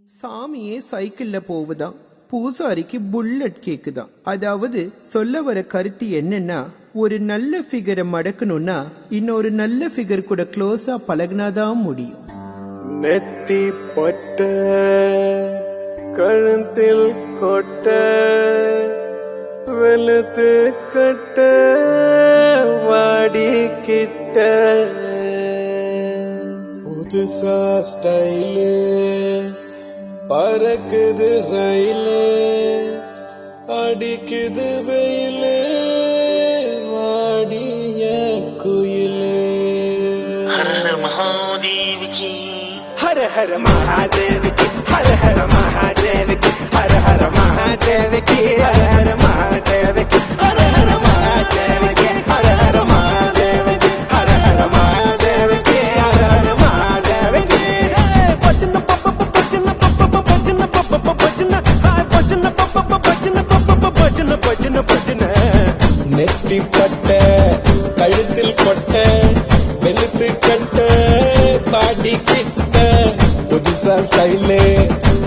சாமியே சைக்கிள்ல போகுதான், பூசாரிக்கு புல்லட் கேக்குதான். அதாவது சொல்ல வர கருத்து என்னன்னா, ஒரு நல்ல ஃபிகரை மடக்கணும்னா இன்னொரு நல்ல ஃபிகர் கூட க்ளோஸா பழகினாதான் முடியும். நெத்தி பொட்ட கழுத்தில் கொட்ட வெளுத்து கட்ட வாடி கிட்ட புதுசா ஸ்டைலு பறக்குது ரயிலு அடிக்குது வெயிலு வாடிய குயிலு. हर हर महादेव की हर हर महादेव की हर हर महादेव की हर हर महादेव की हर हर महादेव की हर हर महादेव की हर हर महादेव की हर हर महादेव की हर हर महादेव की भजन पप भजन पप भजन पप भजन हाय भजन पप भजन पप भजन भजन भजन நெத்தி பட்ட கழுத்தில் கொட்ட வெளுத்து கட்ட பாடி கிட்ட புதுசா ஸ்டைலு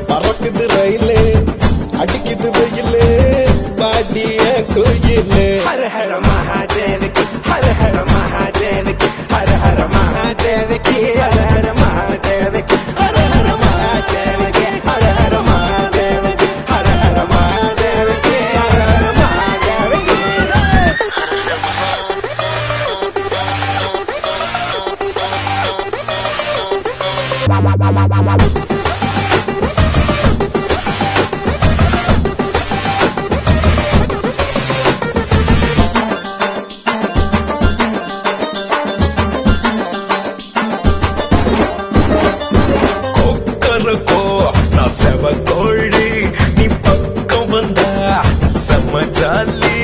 பறக்குது ரயிலு அடிக்குது வெயிலு பாடிய கோயிலு. ஹர ஹர மகாதேவ கி ஹர ஹர மகாதேவ கி ஹர ஹர மகாதேவ கி ஹர ஹர மகாதேவ கி ஹர ஹர மகாதேவ கி ஹர ஹர மகாதேவ கி ஹர ஹர மகாதேவ கி ஹர ஹர மகாதேவ கி. கொக்கரக்கோ நான் செவ கோழி நீ பக்கம் வந்தா செம்ம ஜாலி.